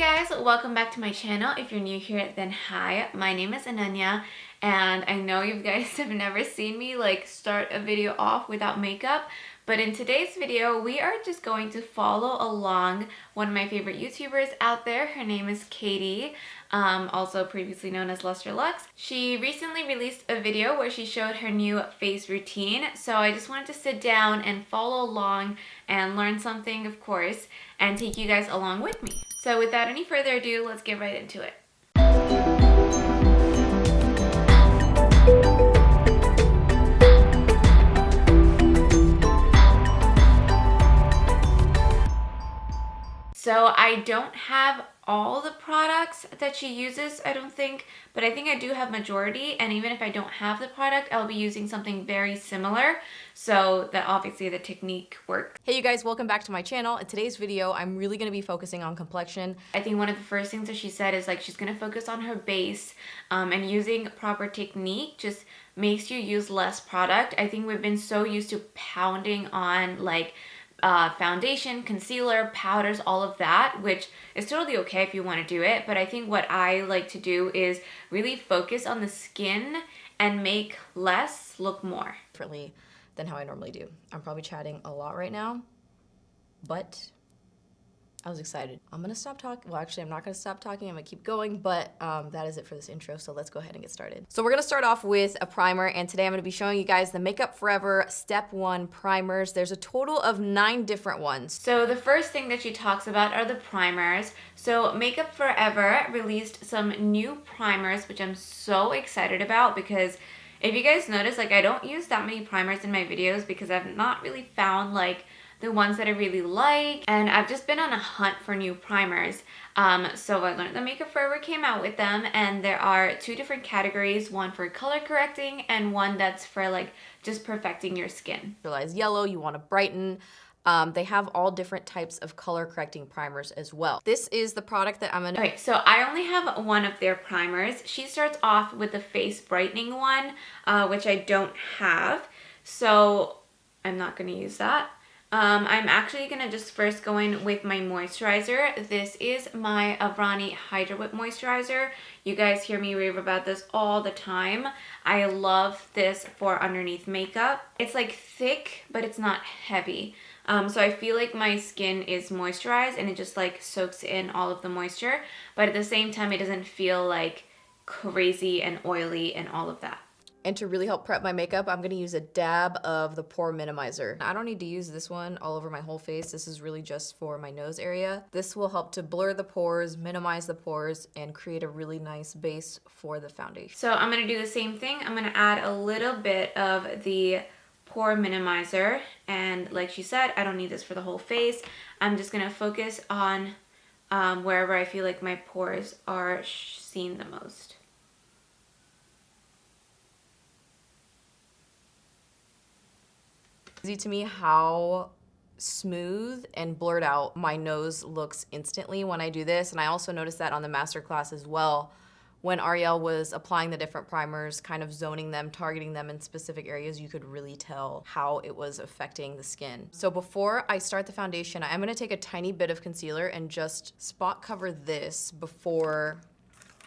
guys, welcome back to my channel. If you're new here, then hi. My name is Ananya, and I know you guys have never seen me like start a video off without makeup, but in today's video, we are just going to follow along one of my favorite YouTubers out there. Her name is Katy, also previously known as Luster Lux. She recently released a video where she showed her new face routine, so I just wanted to sit down and follow along and learn something, of course, and take you guys along with me. So without any further ado, let's get right into it. So I don't have all the products that she uses, I don't think, but I think I do have majority, and even if I don't have the product, I'll be using something very similar, so that obviously the technique works. Hey you guys, welcome back to my channel. In today's video, I'm really going to be focusing on complexion. I think one of the first things that she said is like she's going to focus on her base, and using proper technique just makes you use less product. I think we've been so used to pounding on like foundation, concealer, powders, all of that, which is totally okay if you want to do it, but I think what I like to do is really focus on the skin and make less look more. Differently than how I normally do. I'm probably chatting a lot right now, but I was excited. I'm gonna stop talking. Well, actually, I'm not gonna stop talking. I'm gonna keep going, but that is it for this intro, so let's go ahead and get started. So we're gonna start off with a primer, and today I'm gonna be showing you guys the Makeup Forever Step 1 primers. There's a total of 9 different ones. So the first thing that she talks about are the primers. So Makeup Forever released some new primers, which I'm so excited about because if you guys notice, like I don't use that many primers in my videos because I've not really found like the ones that I really like, and I've just been on a hunt for new primers. So I learned that Makeup Forever came out with them, and there are 2 different categories, one for color correcting and one that's for like just perfecting your skin. Realize yellow, you want to brighten. They have all different types of color correcting primers as well. This is the product that I'm gonna... Okay, so I only have one of their primers. She starts off with the face brightening one, which I don't have, so I'm not gonna use that. I'm actually gonna just first go in with my moisturizer. This is my Avrani Hydra Whip Moisturizer. You guys hear me rave about this all the time. I love this for underneath makeup. It's like thick, but it's not heavy. So I feel like my skin is moisturized and it just like soaks in all of the moisture, but at the same time it doesn't feel like crazy and oily and all of that. And to really help prep my makeup, I'm gonna use a dab of the pore minimizer. I don't need to use this one all over my whole face. This is really just for my nose area. This will help to blur the pores, minimize the pores, and create a really nice base for the foundation. So I'm gonna do the same thing. I'm gonna add a little bit of the pore minimizer, and like she said, I don't need this for the whole face. I'm just gonna focus on wherever I feel like my pores are seen the most. Easy to me how smooth and blurred out my nose looks instantly when I do this, and I also noticed that on the masterclass as well when Ariel was applying the different primers, kind of zoning them, targeting them in specific areas. You could really tell how it was affecting the skin. So before I start the foundation, I'm gonna take a tiny bit of concealer and just spot cover this before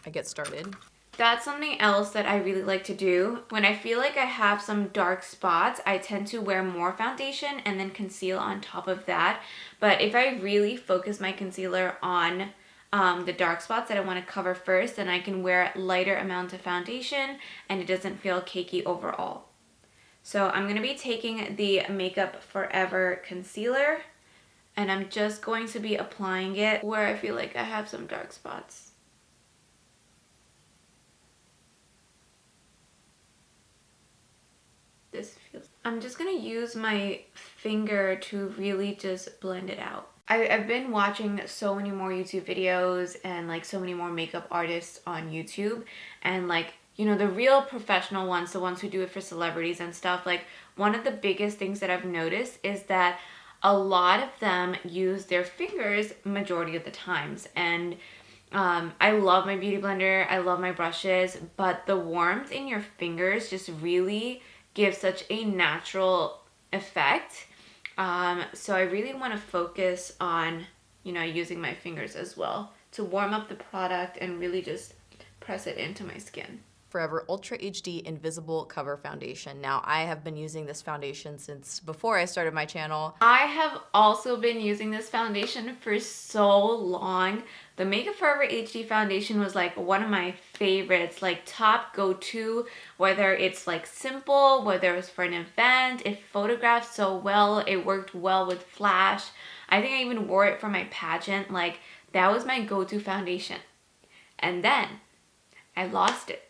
I get started. That's something else that I really like to do. When I feel like I have some dark spots, I tend to wear more foundation and then conceal on top of that. But if I really focus my concealer on the dark spots that I want to cover first, then I can wear lighter amounts of foundation and it doesn't feel cakey overall. So I'm going to be taking the Makeup Forever concealer, and I'm just going to be applying it where I feel like I have some dark spots. I'm just gonna use my finger to really just blend it out. I've been watching so many more YouTube videos and like so many more makeup artists on YouTube, and like, you know, the real professional ones, the ones who do it for celebrities and stuff, like one of the biggest things that I've noticed is that a lot of them use their fingers majority of the times, and I love my beauty blender, I love my brushes, but the warmth in your fingers just really gives such a natural effect. So I really want to focus on, you know, using my fingers as well to warm up the product and really just press it into my skin. Forever Ultra HD Invisible Cover Foundation. Now, I have been using this foundation since before I started my channel. I have also been using this foundation for so long. The Makeup Forever HD foundation was like one of my favorites, like top go-to, whether it's like simple, whether it's for an event. It photographed so well, it worked well with flash. I think I even wore it for my pageant. Like, that was my go-to foundation. And then I lost it.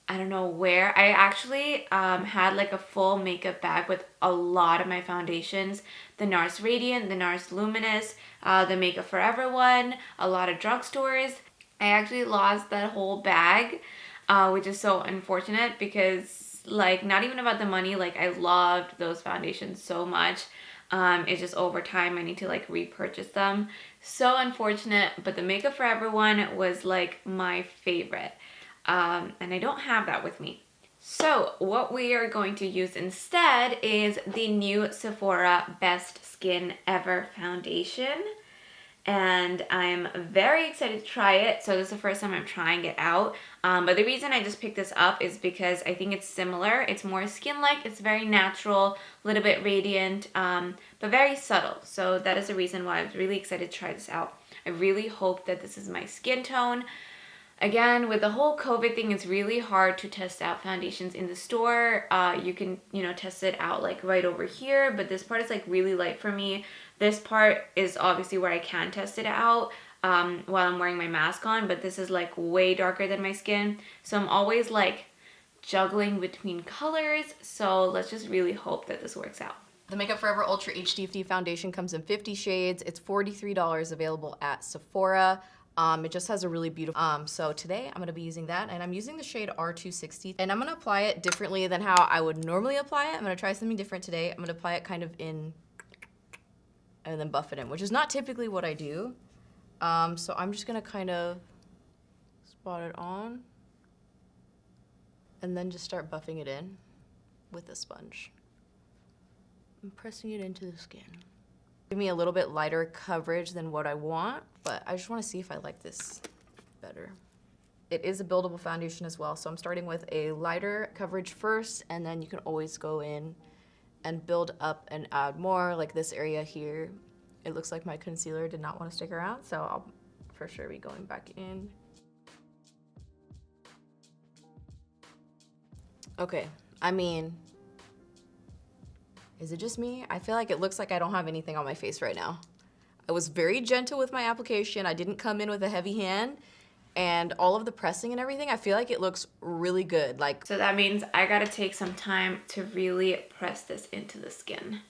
I don't know where. I actually had like a full makeup bag with a lot of my foundations. The NARS Radiant, the NARS Luminous, the Makeup Forever one, a lot of drugstores. I actually lost that whole bag, which is so unfortunate because like not even about the money, like I loved those foundations so much. It's just over time I need to like repurchase them. So unfortunate, but the Makeup Forever one was like my favorite. And I don't have that with me. So what we are going to use instead is the new Sephora Best Skin Ever foundation. And I'm very excited to try it. So this is the first time I'm trying it out. But the reason I just picked this up is because I think it's similar. It's more skin-like. It's very natural, a little bit radiant, but very subtle. So that is the reason why I was really excited to try this out. I really hope that this is my skin tone. Again, with the whole COVID thing, it's really hard to test out foundations in the store. You can, test it out like right over here, but this part is like really light for me. This part is obviously where I can test it out while I'm wearing my mask on, but this is like way darker than my skin. So I'm always like juggling between colors. So let's just really hope that this works out. The Makeup Forever Ultra HD foundation comes in 50 shades. It's $43 available at Sephora. It just has a really beautiful, so today I'm gonna be using that, and I'm using the shade R260, and I'm gonna apply it differently than how I would normally apply it. I'm gonna try something different today. I'm gonna apply it kind of in, and then buff it in, which is not typically what I do. So I'm just gonna kind of spot it on, and then just start buffing it in with a sponge. I'm pressing it into the skin. Give me a little bit lighter coverage than what I want, but I just want to see if I like this better. It is a buildable foundation as well, so I'm starting with a lighter coverage first, and then you can always go in and build up and add more, like this area here. It looks like my concealer did not want to stick around, so I'll for sure be going back in. Okay, I mean, is it just me? I feel like it looks like I don't have anything on my face right now. I was very gentle with my application. I didn't come in with a heavy hand, and all of the pressing and everything, I feel like it looks really good. So that means I gotta take some time to really press this into the skin.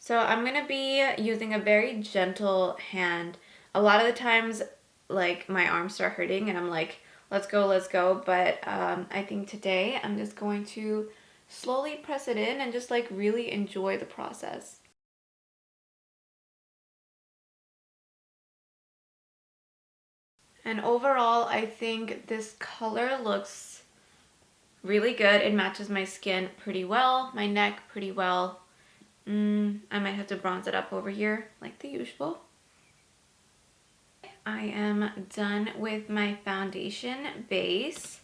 So I'm gonna be using a very gentle hand. A lot of the times, like my arms start hurting and I'm like, let's go. But I think today I'm just going to slowly press it in and just like really enjoy the process. And overall, I think this color looks really good. It matches my skin pretty well, my neck pretty well. I might have to bronze it up over here like the usual. I am done with my foundation base.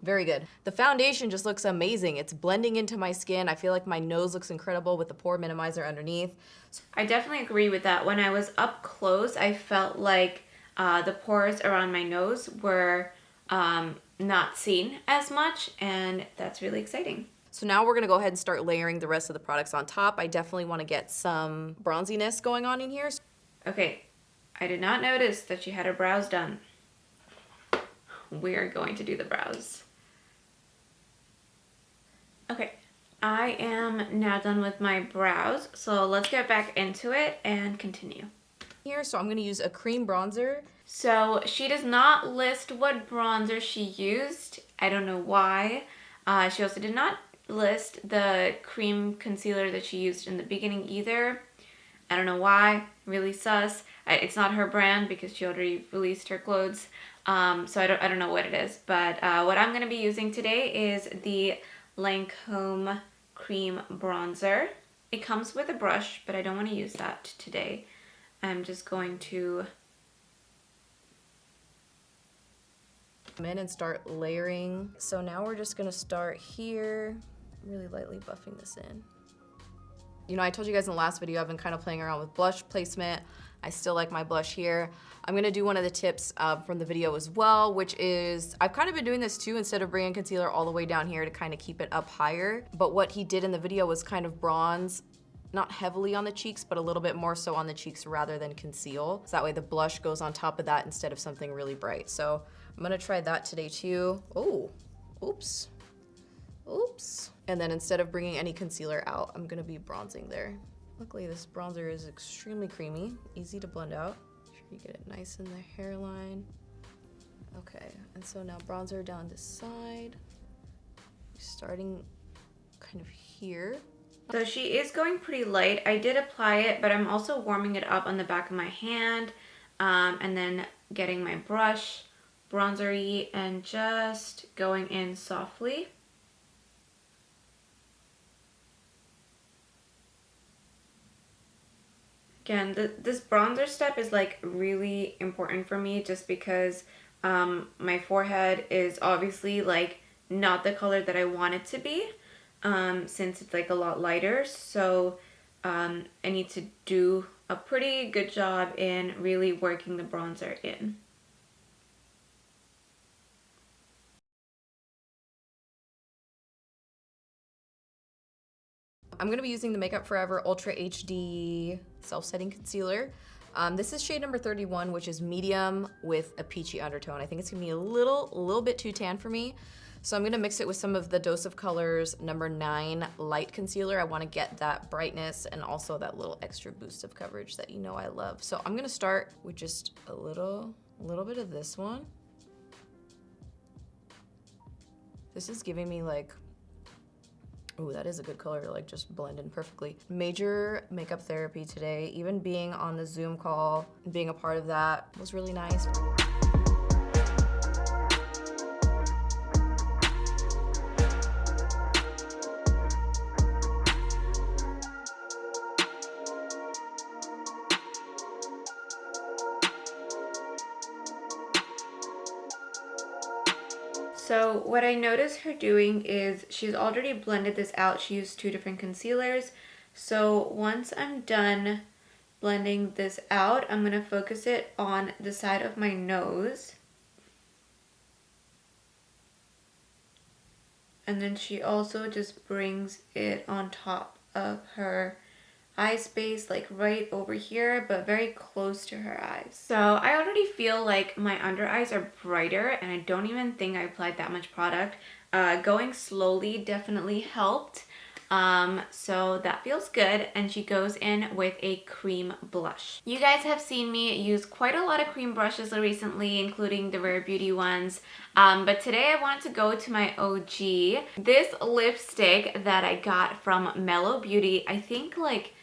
Very good. The foundation just looks amazing. It's blending into my skin. I feel like my nose looks incredible with the pore minimizer underneath. I definitely agree with that. When I was up close, I felt like the pores around my nose were not seen as much, and that's really exciting. So now we're gonna go ahead and start layering the rest of the products on top. I definitely wanna get some bronziness going on in here. Okay, I did not notice that you had her brows done. We are going to do the brows. Okay, I am now done with my brows, so let's get back into it and continue. Here, so I'm gonna use a cream bronzer. So she does not list what bronzer she used. I don't know why. She also did not list the cream concealer that she used in the beginning either. I don't know why. Really sus. It's not her brand because she already released her clothes. So I don't know what it is. But what I'm gonna be using today is the Lancome cream bronzer. It comes with a brush, but I don't want to use that today. I'm just going to come in and start layering. So now we're just gonna start here, really lightly buffing this in. You know, I told you guys in the last video, I've been kind of playing around with blush placement. I still like my blush here. I'm gonna do one of the tips from the video as well, which is, I've kind of been doing this too, instead of bringing concealer all the way down here to kind of keep it up higher. But what he did in the video was kind of bronze, not heavily on the cheeks, but a little bit more so on the cheeks rather than conceal. So that way the blush goes on top of that instead of something really bright. So I'm gonna try that today too. Oh, oops. Oops. And then instead of bringing any concealer out, I'm gonna be bronzing there. Luckily this bronzer is extremely creamy, easy to blend out. Make sure you get it nice in the hairline. Okay, and so now bronzer down this side. Starting kind of here. So she is going pretty light. I did apply it, but I'm also warming it up on the back of my hand, and then getting my brush, bronzery, and just going in softly. Again, this bronzer step is like really important for me just because my forehead is obviously like not the color that I want it to be, since it's like a lot lighter. So I need to do a pretty good job in really working the bronzer in. I'm gonna be using the Makeup Forever Ultra HD Self-Setting Concealer. This is shade number 31, which is medium with a peachy undertone. I think it's gonna be a little bit too tan for me. So I'm gonna mix it with some of the Dose of Colors number 9 light concealer. I wanna get that brightness and also that little extra boost of coverage that you know I love. So I'm gonna start with just a little bit of this one. This is giving me like, ooh, that is a good color to like just blend in perfectly. Major makeup therapy today. Even being on the Zoom call, being a part of that was really nice. So what I noticed her doing is she's already blended this out. She used 2 different concealers. So once I'm done blending this out, I'm going to focus it on the side of my nose. And then she also just brings it on top of her eye space, like right over here, but very close to her eyes. So I already feel like my under eyes are brighter, and I don't even think I applied that much product. Going slowly definitely helped. So that feels good, and she goes in with a cream blush. You guys have seen me use quite a lot of cream brushes recently, including the Rare Beauty ones, but today I want to go to my OG. This lipstick that I got from Mellow Beauty, I think like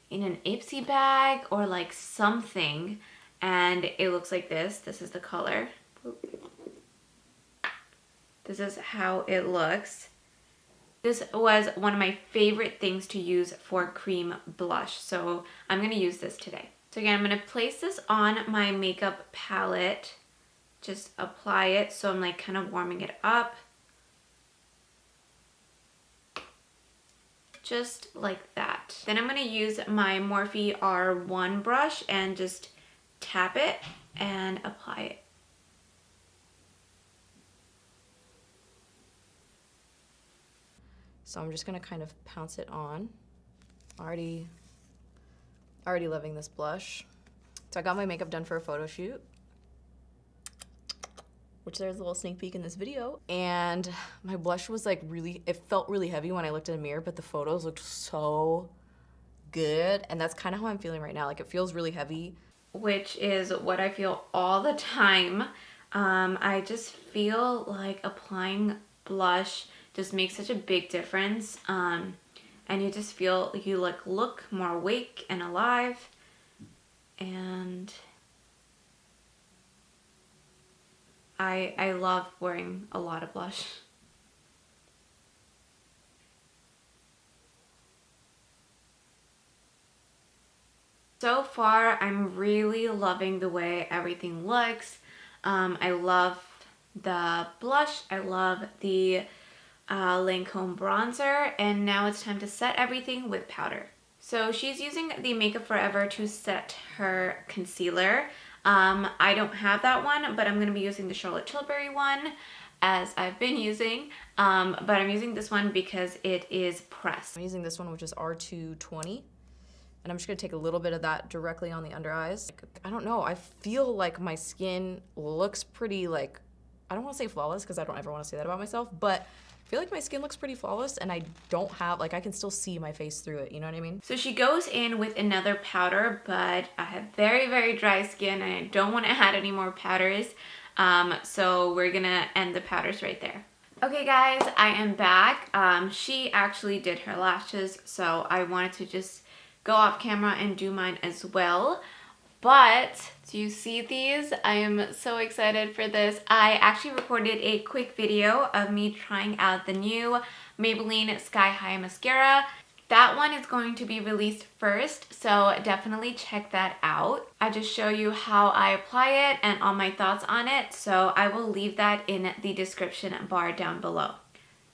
in an Ipsy bag or like something, and it looks like this. This is the color. This is how it looks. This was one of my favorite things to use for cream blush, so I'm going to use this today. So again, I'm going to place this on my makeup palette, just apply it, so I'm like kind of warming it up. Just like that. Then I'm going to use my Morphe R1 brush and just tap it and apply it. So I'm just gonna kind of pounce it on. Already loving this blush. So I got my makeup done for a photo shoot, which there's a little sneak peek in this video. And my blush was like it felt really heavy when I looked in the mirror, but the photos looked so good. And that's kind of how I'm feeling right now. Like it feels really heavy. Which is what I feel all the time. I just feel like applying blush just makes such a big difference, and you just feel you like look more awake and alive, and I love wearing a lot of blush. So far, I'm really loving the way everything looks. I love the blush. I love the Lancome bronzer. And now it's time to set everything with powder. So she's using the Makeup Forever to set her concealer. I don't have that one, but I'm going to be using the Charlotte Tilbury one, as I've been using, but I'm using this one because it is pressed. I'm using this one, which is R220, and I'm just gonna take a little bit of that directly on the under eyes. I don't know, I feel like my skin looks pretty, like, I don't wanna say flawless, because I don't ever wanna say that about myself, but I feel like my skin looks pretty flawless, and I don't have, like, I can still see my face through it, you know what I mean? So she goes in with another powder, but I have very, very dry skin, and I don't wanna add any more powders. So we're gonna end the powders right there. Okay guys, I am back. She actually did her lashes, so I wanted to just go off camera and do mine as well. But do you see these? I am so excited for this. I actually recorded a quick video of me trying out the new Maybelline Sky High Mascara. That one is going to be released first, so definitely check that out. I just show you how I apply it and all my thoughts on it, so I will leave that in the description bar down below.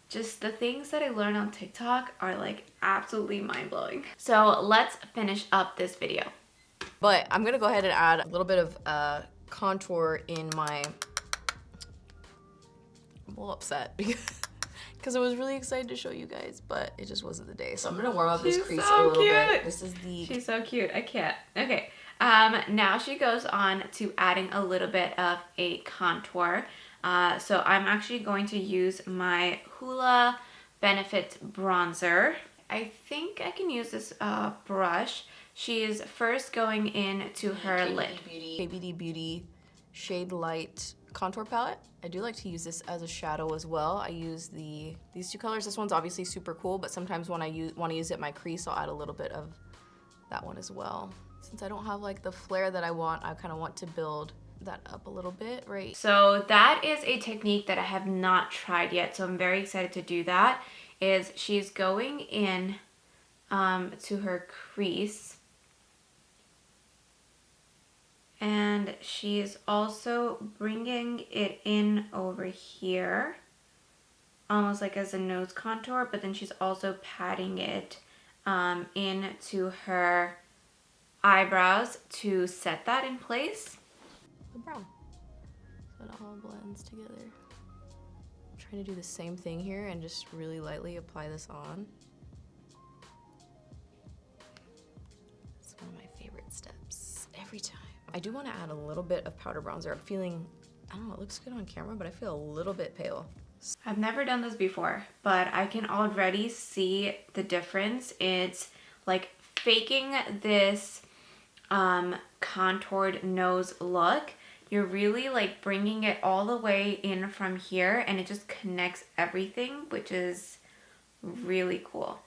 Just the things that I learned on TikTok are like absolutely mind-blowing. So let's finish up this video. But I'm gonna go ahead and add a little bit of contour in my, I'm a little upset because I was really excited to show you guys, but it just wasn't the day. So I'm gonna warm up this crease a little bit. This is the... She's so cute, I can't. Okay, now she goes on to adding a little bit of a contour. So I'm actually going to use my Hoola Benefit bronzer. I think I can use this brush. She is first going into her lid. KBD Beauty Shade Light contour palette. I do like to use this as a shadow as well. I use these two colors. This one's obviously super cool, but sometimes when I want to use it in my crease, I'll add a little bit of that one as well. Since I don't have like the flare that I want, I kind of want to build that up a little bit, right? So that is a technique that I have not tried yet, so I'm very excited to do that. Is she's going in to her crease, and she's also bringing it in over here, almost like as a nose contour, but then she's also patting it into her eyebrows to set that in place. The brown. So it all blends together. I'm trying to do the same thing here and just really lightly apply this on. It's one of my favorite steps every time. I do want to add a little bit of powder bronzer. I'm feeling, I don't know, it looks good on camera, but I feel a little bit pale. I've never done this before, but I can already see the difference. It's like faking this contoured nose look. You're really like bringing it all the way in from here, and it just connects everything, which is really cool.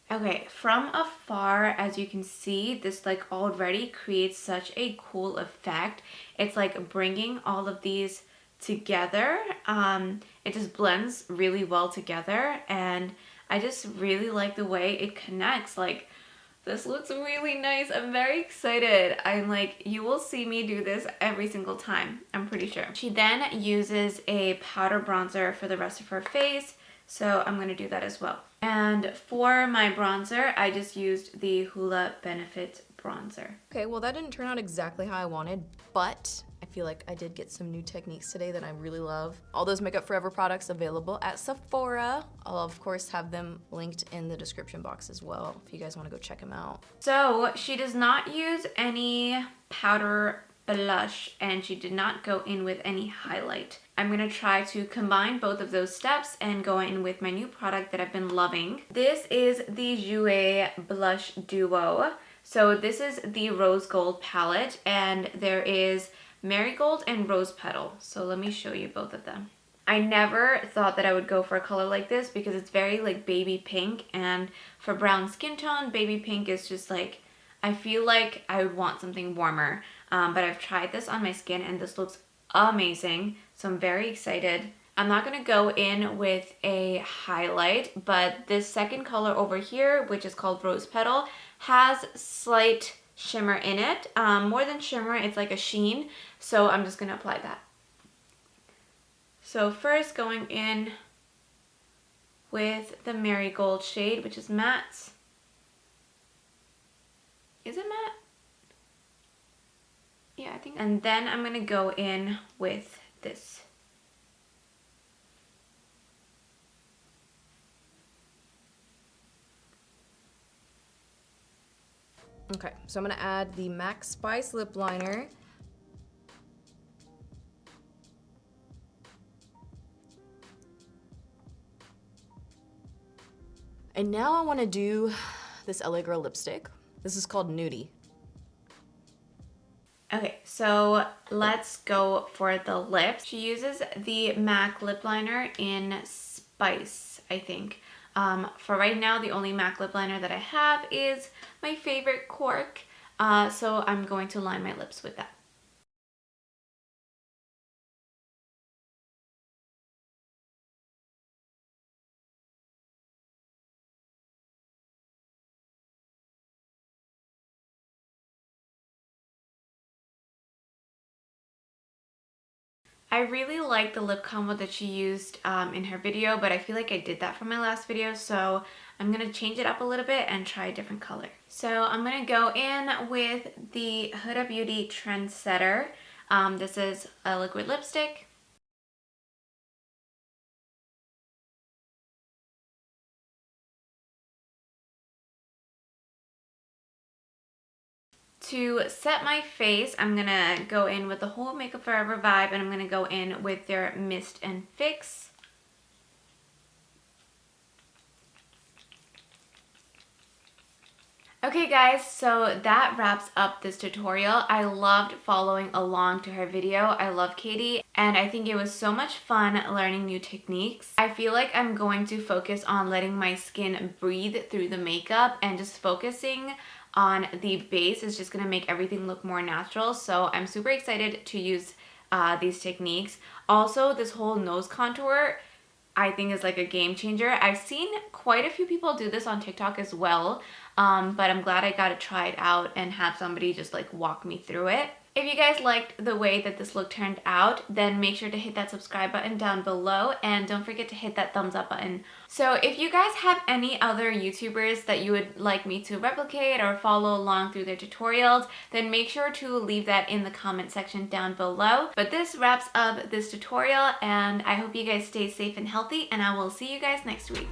Okay, from afar, as you can see, this like already creates such a cool effect. It's like bringing all of these together. It just blends really well together, and I just really like the way it connects. Like, this looks really nice. I'm very excited. I'm like, you will see me do this every single time, I'm pretty sure. She then uses a powder bronzer for the rest of her face, so I'm gonna do that as well. And for my bronzer, I just used the Hoola Benefit bronzer. Okay, well that didn't turn out exactly how I wanted, but I feel like I did get some new techniques today that I really love. All those Makeup Forever products available at Sephora. I'll of course have them linked in the description box as well if you guys want to go check them out. So she does not use any powder blush, and she did not go in with any highlight. I'm gonna try to combine both of those steps and go in with my new product that I've been loving. This is the Jouer Blush Duo. So this is the Rose Gold palette, and there is Marigold and Rose Petal. So let me show you both of them. I never thought that I would go for a color like this because it's very like baby pink, and for brown skin tone, baby pink is just like I feel like I would want something warmer, but I've tried this on my skin and this looks amazing, so I'm very excited. I'm not going to go in with a highlight, but this second color over here, which is called Rose Petal, has slight shimmer in it. More than shimmer, it's like a sheen, so I'm just going to apply that. So first going in with the Marigold shade, which is matte. Is it matte? Yeah, I think. And then I'm gonna go in with this. Okay, so I'm gonna add the MAC Spice lip liner. And now I wanna do this LA Girl lipstick. This is called Nudie. Okay, so let's go for the lips. She uses the MAC lip liner in Spice, I think. For right now, the only MAC lip liner that I have is my favorite Cork. So I'm going to line my lips with that. I really like the lip combo that she used in her video, but I feel like I did that for my last video, so I'm going to change it up a little bit and try a different color. So I'm going to go in with the Huda Beauty Trendsetter. This is a liquid lipstick. To set my face, I'm going to go in with the whole Makeup Forever vibe, and I'm going to go in with their Mist and Fix. Okay guys, so that wraps up this tutorial. I loved following along to her video. I love Katy, and I think it was so much fun learning new techniques. I feel like I'm going to focus on letting my skin breathe through the makeup, and just focusing on the base is just going to make everything look more natural. So I'm super excited to use these techniques. Also, this whole nose contour I think is like a game changer. I've seen quite a few people do this on TikTok as well, but I'm glad I got to try it out and have somebody just like walk me through it. If you guys liked the way that this look turned out, then make sure to hit that subscribe button down below, and don't forget to hit that thumbs up button. So if you guys have any other YouTubers that you would like me to replicate or follow along through their tutorials, then make sure to leave that in the comment section down below. But this wraps up this tutorial, and I hope you guys stay safe and healthy, and I will see you guys next week.